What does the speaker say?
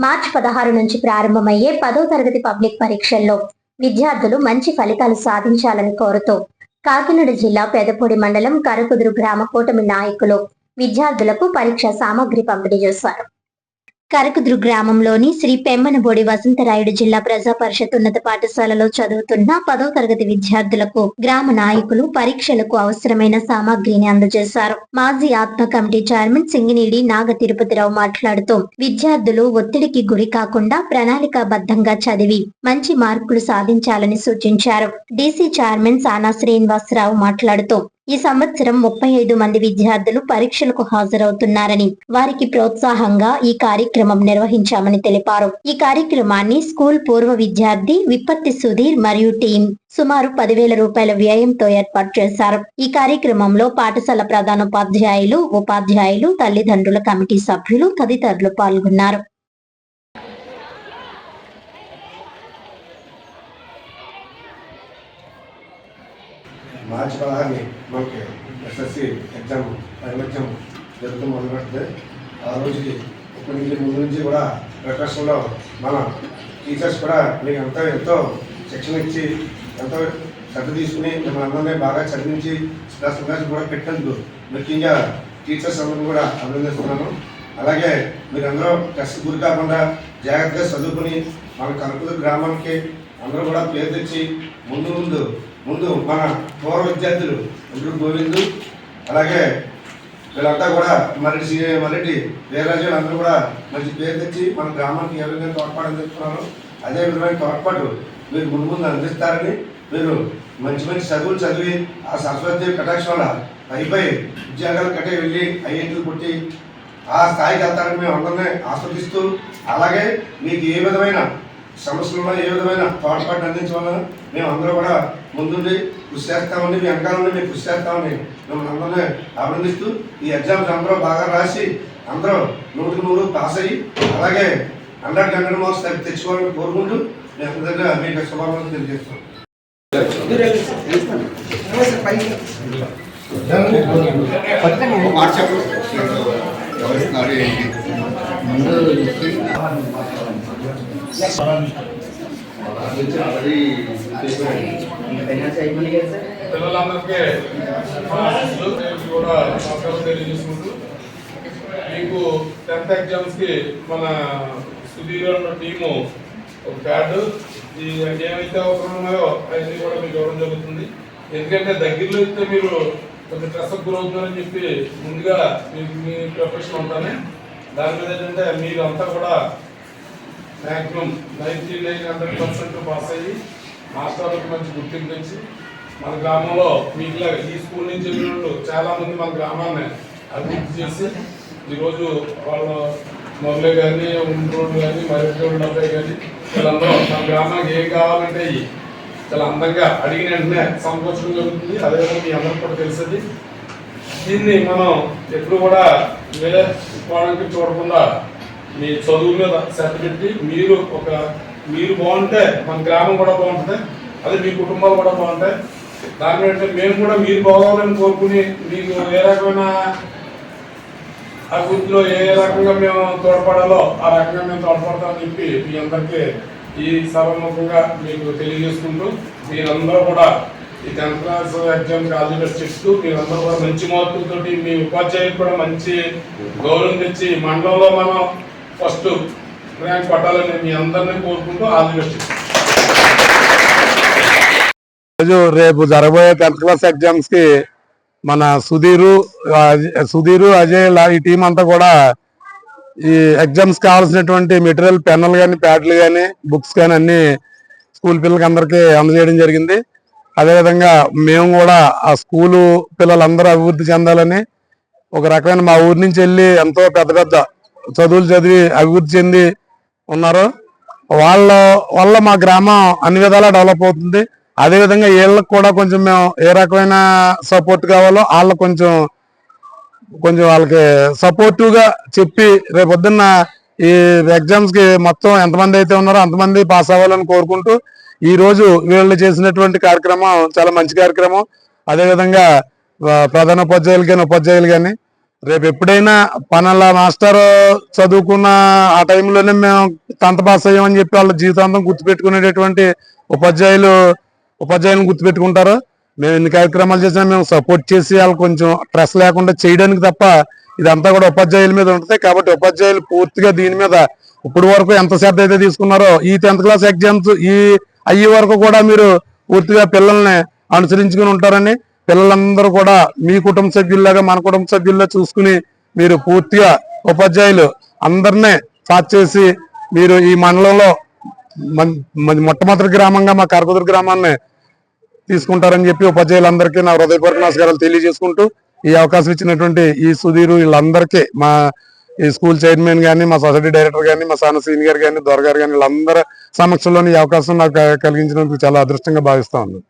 మార్చి 16 నుంచి ప్రారంభమయ్యే 10వ తరగతి పబ్లిక్ పరీక్షల్లో విద్యార్థులు మంచి ఫలితాలు సాధించాలని కోరుతూ కాకినాడ జిల్లా పెదపూడి మండలం కరకుదురు గ్రామ కూటమి నాయకులు విద్యార్థులకు పరీక్ష సామగ్రి పంపిణీ చేశారు. కరకుదురు గ్రామంలోని శ్రీ పెమ్మనబోడి వసంతరాయుడు జిల్లా ప్రజా పరిషత్ ఉన్నత పాఠశాలలో చదువుతున్న 10వ తరగతి విద్యార్థులకు గ్రామ నాయకులు పరీక్షలకు అవసరమైన సామాగ్రిని అందజేశారు. మాజీ ఆత్మ కమిటీ చైర్మన్ సింగినీడి నాగ తిరుపతిరావు మాట్లాడుతూ విద్యార్థులు ఒత్తిడికి గురి కాకుండా ప్రణాళికాబద్ధంగా చదివి మంచి మార్కులు సాధించాలని సూచించారు. డీసీ చైర్మన్ సానా శ్రీనివాసరావు మాట్లాడుతూ ఈ సంవత్సరం 35 మంది విద్యార్థులు పరీక్షలకు హాజరవుతున్నారని, వారికి ప్రోత్సాహంగా ఈ కార్యక్రమం నిర్వహించామని తెలిపారు. ఈ కార్యక్రమాన్ని స్కూల్ పూర్వ విద్యార్థి విప్పత్తి సుధీర్ మరియు టీం సుమారు 10,000 రూపాయల వ్యయంతో ఏర్పాటు చేశారు. ఈ కార్యక్రమంలో పాఠశాల ప్రధానోపాధ్యాయులు, ఉపాధ్యాయులు, తల్లిదండ్రుల కమిటీ సభ్యులు తదితరులు పాల్గొన్నారు. మార్చి 16 మనకి ఎస్ఎస్సి ఎగ్జామ్ ఫైనల్ ఎగ్జామ్ జరుగుతూ మొదలుపెడితే ఆ రోజుకి ముందు నుంచి కూడా ప్రిపరేషన్లో మన టీచర్స్ కూడా మీకు ఎంతో శిక్షణ ఇచ్చి ఎంతో శ్రద్ధ తీసుకుని మిమ్మల్ని అందరినీ బాగా చదివించి క్లాస్ కూడా పెట్టినందుకు ముఖ్యంగా టీచర్స్ అందరినీ కూడా అభినందిస్తున్నాను. అలాగే మీరందరూ టెస్ట్ గురి కాకుండా జాగ్రత్తగా చదువుకుని మన కరకుదురు గ్రామానికి అందరూ కూడా పేరు తెచ్చి ముందు మన పూర్వ విద్యార్థులు ఇంద్రుడు గోవిందు, అలాగే వీళ్ళంతా కూడా మరిటి వీరరాజులు అందరూ కూడా మంచి పేరు తెచ్చి మన గ్రామానికి ఏ విధంగా తోడ్పాటు అందిస్తున్నారు, అదే విధమైన తోడ్పాటు మీరు ముందు అందిస్తారని, మీరు మంచి చదువులు చదివి ఆ సరస్వతి కటాక్షం వల్ల పై ఉద్యోగాలు కట్టే వెళ్ళి ఐఐటీలు పుట్టి ఆ స్థాయికి వెళ్తారని మేము అందరినీ ఆస్వాదిస్తూ, అలాగే మీకు ఏ విధమైన సమస్యలను ఏ విధమైన తోడ్పాటును అందించవాలని మేము అందరూ కూడా ముందుండి కృషి చేస్తామని, మీ వెనకాల నుండి మేము కృషి చేస్తామని మిమ్మల్ని అందరినీ అభినందిస్తూ ఈ ఎగ్జామ్స్ అందరూ బాగా రాసి అందరూ 100కి 100 పాస్ అయ్యి అలాగే 100 మార్క్స్ తెచ్చుకోవాలని కోరుకుంటూ మేము అందరిగా మీకు శుభాకాంక్షలు తెలియజేస్తాం. పిల్లలందరికీ కూడా నమస్కారం తెలియజేసుకుంటూ, మీకు 10th ఎగ్జామ్స్కి మన సుధీర్ టీము ఒక కార్డు ఏమైతే అవసరం ఉన్నాయో అవన్నీ కూడా మీకు ఇవ్వడం జరుగుతుంది. ఎందుకంటే దగ్గరలో ఇస్తే మీరు కొంచెం స్ట్రెస్కి గురవుతున్నారని చెప్పి ముందుగా మీకు మీ ప్రిపరేషన్ ఉంటానే దాని మీద ఏంటంటే మీరు అంతా కూడా మ్యాక్సిమం 99-100% పాస్ అయ్యి మాస్టర్లకు మంచి గుర్తింపు తెచ్చి మన గ్రామంలో మీకు ఈ స్కూల్ నుంచి వెళ్ళినట్టు చాలామంది మన గ్రామాన్ని అభివృద్ధి చేసి ఈరోజు వాళ్ళ మొదలే కానీ ఉండ్రోడ్లు కానీ మరిటోళ్ళు అబ్బాయి కానీ వీళ్ళందరూ మన గ్రామానికి ఏం కావాలంటే చాలా అందంగా అడిగిన వెంటనే సమకూర్చడం జరుగుతుంది. అదేవిధంగా మీ అందరికి కూడా తెలిసింది. దీన్ని మనం ఎప్పుడు కూడా వేరే కోణానికి చూడకుండా మీ చదువు మీద శ్రద్ధ పెట్టి మీరు బాగుంటే మన గ్రామం కూడా బాగుంటుంది, అదే మీ కుటుంబాలు కూడా బాగుంటాయి. దాని వెంటనే మేము కూడా మీరు బాగోవాలని కోరుకుని మీకు ఏ రకమైన అభివృద్ధిలో ఏ రకంగా మేము తోడ్పడాలో ఆ రకంగా మేము తోడ్పడతామని చెప్పి మీ అందరికీ ఈ సభముఖంగా మీకు తెలియజేసుకుంటూ, మీరందరూ కూడా ఈ 10th క్లాస్ ఎగ్జామ్కి ఆల్ ది బెస్ట్ చేస్తూ మీరందరూ కూడా మంచి మార్కులతోటి మీ ఉపాధ్యాయులకు కూడా మంచి గౌరవం తెచ్చి మండలంలో మనం ఫస్ట్ ర్యాంక్ పట్టాలని మీ అందరినీ కోరుకుంటూ ఆల్ ది బెస్ట్. రేపు జరగబోయే 10th క్లాస్ ఎగ్జామ్స్ కి మన సుధీరు అజయ్ ఈ టీం అంతా కూడా ఈ ఎగ్జామ్స్ కావాల్సినటువంటి మెటీరియల్ పెన్నులు కానీ, ప్యాడ్లు కానీ, బుక్స్ కానీ అన్ని స్కూల్ పిల్లలకి అందరికీ అందజేయడం జరిగింది. అదేవిధంగా మేము కూడా ఆ స్కూలు పిల్లలందరూ అభివృద్ధి చెందాలని ఒక రకమైన మా ఊరి నుంచి వెళ్ళి ఎంతో పెద్ద చదువులు చదివి అభివృద్ధి చెంది ఉన్నారు. వాళ్ళ వల్ల మా గ్రామం అన్ని విధాలా డెవలప్ అవుతుంది. అదేవిధంగా వీళ్ళకి కూడా కొంచెం మేము ఏ రకమైన సపోర్ట్ కావాలో వాళ్ళకి కొంచెం వాళ్ళకి సపోర్టివ్గా చెప్పి రేపొద్దున్న ఈ ఎగ్జామ్స్కి మొత్తం ఎంతమంది అయితే ఉన్నారో అంతమంది పాస్ అవ్వాలని కోరుకుంటూ, ఈరోజు వీళ్ళు చేసినటువంటి కార్యక్రమం చాలా మంచి కార్యక్రమం. అదేవిధంగా ప్రధానోపాధ్యాయులు కానీ, ఉపాధ్యాయులు కానీ రేపు ఎప్పుడైనా పనుల మాస్టర్ చదువుకున్న ఆ టైంలోనే మేము 10th పాస్ అయ్యామని చెప్పి వాళ్ళ జీవితాంతం గుర్తుపెట్టుకునేటటువంటి ఉపాధ్యాయులను గుర్తుపెట్టుకుంటారు. మేము ఎన్ని కార్యక్రమాలు చేసినా మేము సపోర్ట్ చేసి వాళ్ళు కొంచెం స్ట్రెస్ లేకుండా చేయడానికి తప్ప ఇదంతా కూడా ఉపాధ్యాయుల మీద ఉంటుంది. కాబట్టి ఉపాధ్యాయులు పూర్తిగా దీని మీద ఇప్పుడు వరకు ఎంత శ్రద్ధ అయితే తీసుకున్నారో ఈ 10th క్లాస్ ఎగ్జామ్స్ అయ్యే వరకు కూడా మీరు పూర్తిగా పిల్లల్ని అనుసరించుకుని ఉంటారని, పిల్లలందరూ కూడా మీ కుటుంబ సభ్యుల్లాగా మన కుటుంబ సభ్యుల్లా చూసుకుని మీరు పూర్తిగా ఉపాధ్యాయులు అందరినీ సాధ్ చేసి మీరు ఈ మండలంలో మొట్టమొదటి గ్రామంగా మా కరకుదురు గ్రామాన్ని తీసుకుంటారని చెప్పి ఉపాధ్యాయులందరికీ నా హృదయపూర్వక నమస్కారాలు తెలియజేసుకుంటూ, ఈ అవకాశం ఇచ్చినటువంటి ఈ సుధీరు వీళ్ళందరికీ, మా ఈ స్కూల్ చైర్మన్ కానీ, మా సొసైటీ డైరెక్టర్ కానీ, మా సాన సీనియర్ గారు కానీ, దొర గారు కానీ, వీళ్ళందరి సమక్షంలోని ఈ అవకాశం నాకు కలిగించినందుకు చాలా అదృష్టంగా భావిస్తా ఉన్నాను.